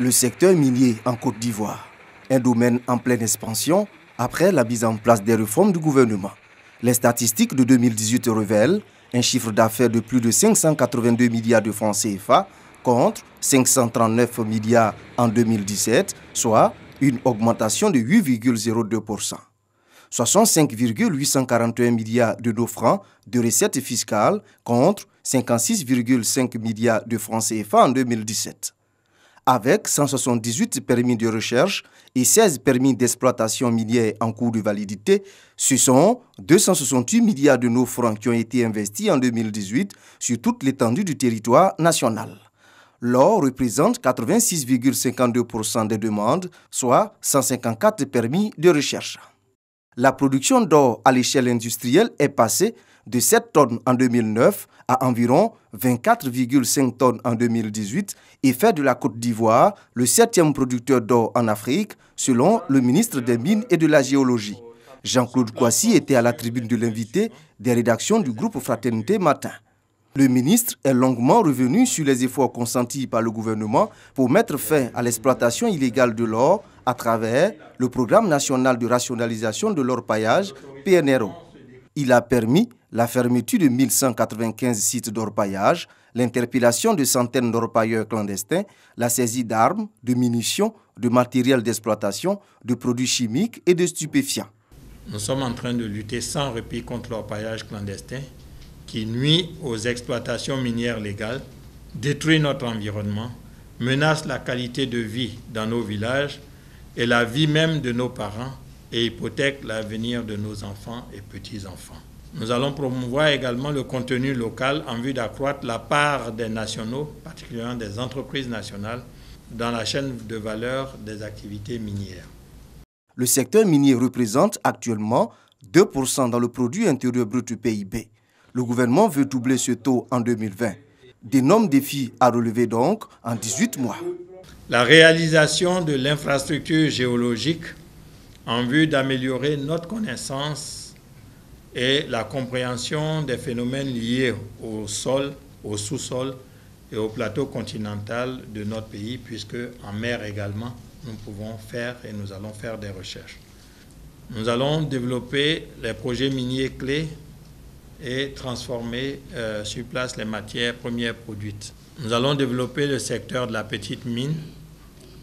Le secteur minier en Côte d'Ivoire, un domaine en pleine expansion après la mise en place des réformes du gouvernement. Les statistiques de 2018 révèlent un chiffre d'affaires de plus de 582 milliards de francs CFA contre 539 milliards en 2017, soit une augmentation de 8,02%. 65,841 milliards de nos francs de recettes fiscales contre 56,5 milliards de francs CFA en 2017. Avec 178 permis de recherche et 16 permis d'exploitation minière en cours de validité, ce sont 268 milliards de nos francs qui ont été investis en 2018 sur toute l'étendue du territoire national. L'or représente 86,52% des demandes, soit 154 permis de recherche. La production d'or à l'échelle industrielle est passée de 7 tonnes en 2009 à environ 24,5 tonnes en 2018 et fait de la Côte d'Ivoire le 7e producteur d'or en Afrique, selon le ministre des Mines et de la Géologie. Jean-Claude Kouassi était à la tribune de l'invité des rédactions du groupe Fraternité Matin. Le ministre est longuement revenu sur les efforts consentis par le gouvernement pour mettre fin à l'exploitation illégale de l'or à travers le Programme national de rationalisation de l'orpaillage, PNRO. Il a permis la fermeture de 1195 sites d'orpaillage, l'interpellation de centaines d'orpailleurs clandestins, la saisie d'armes, de munitions, de matériel d'exploitation, de produits chimiques et de stupéfiants. Nous sommes en train de lutter sans répit contre l'orpaillage clandestin qui nuit aux exploitations minières légales, détruit notre environnement, menace la qualité de vie dans nos villages et la vie même de nos parents et hypothèque l'avenir de nos enfants et petits-enfants. Nous allons promouvoir également le contenu local en vue d'accroître la part des nationaux, particulièrement des entreprises nationales, dans la chaîne de valeur des activités minières. Le secteur minier représente actuellement 2% dans le produit intérieur brut du PIB. Le gouvernement veut doubler ce taux en 2020. D'énormes défis à relever donc en 18 mois. La réalisation de l'infrastructure géologique en vue d'améliorer notre connaissance et la compréhension des phénomènes liés au sol, au sous-sol et au plateau continental de notre pays, puisque en mer également, nous pouvons faire et nous allons faire des recherches. Nous allons développer les projets miniers clés et transformer sur place les matières premières produites. Nous allons développer le secteur de la petite mine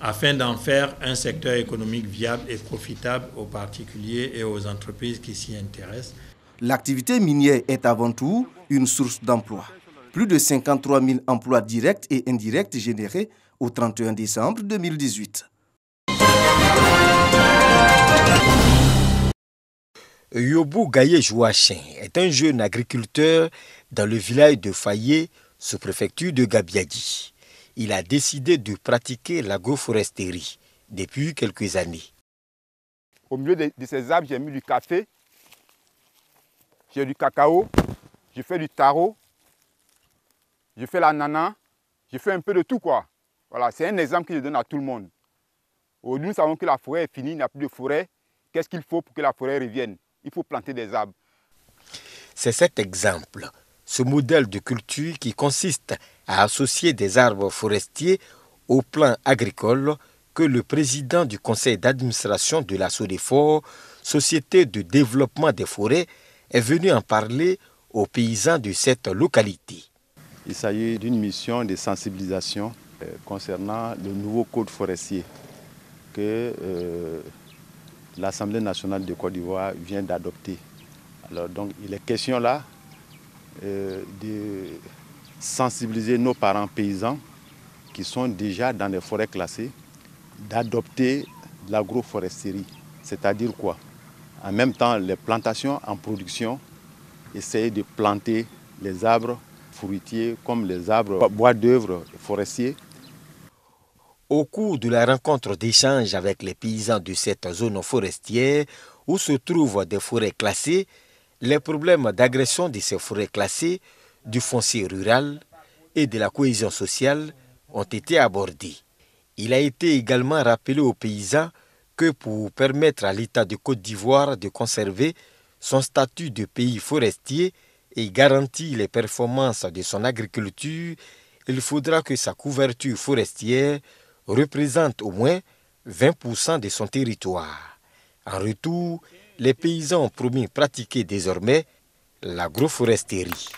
afin d'en faire un secteur économique viable et profitable aux particuliers et aux entreprises qui s'y intéressent. L'activité minière est avant tout une source d'emploi. Plus de 53 000 emplois directs et indirects générés au 31 décembre 2018. Yobou Gaye Jouachin est un jeune agriculteur dans le village de Fayé, sous-préfecture de Gabiadji. Il a décidé de pratiquer l'agroforesterie depuis quelques années. Au milieu de ces arbres, j'ai mis du café, j'ai du cacao, j'ai fait du taro, j'ai fait l'ananas, j'ai fait un peu de tout quoi. Voilà, c'est un exemple que je donne à tout le monde. Aujourd'hui, nous savons que la forêt est finie, il n'y a plus de forêt. Qu'est-ce qu'il faut pour que la forêt revienne? Il faut planter des arbres. C'est cet exemple, ce modèle de culture qui consiste à associer des arbres forestiers au plan agricole que le président du conseil d'administration de la SODEFOR, Société de développement des forêts, est venu en parler aux paysans de cette localité. Il s'agit d'une mission de sensibilisation concernant le nouveau code forestier que l'Assemblée nationale de Côte d'Ivoire vient d'adopter. Alors donc il est question là de sensibiliser nos parents paysans qui sont déjà dans les forêts classées, d'adopter l'agroforesterie. C'est-à-dire quoi? En même temps, les plantations en production, essayer de planter les arbres fruitiers comme les arbres bois d'œuvre forestiers. Au cours de la rencontre d'échange avec les paysans de cette zone forestière où se trouvent des forêts classées, les problèmes d'agression de ces forêts classées, du foncier rural et de la cohésion sociale ont été abordés. Il a été également rappelé aux paysans que pour permettre à l'État de Côte d'Ivoire de conserver son statut de pays forestier et garantir les performances de son agriculture, il faudra que sa couverture forestière représente au moins 20% de son territoire. En retour, les paysans ont promis pratiquer désormais l'agroforesterie.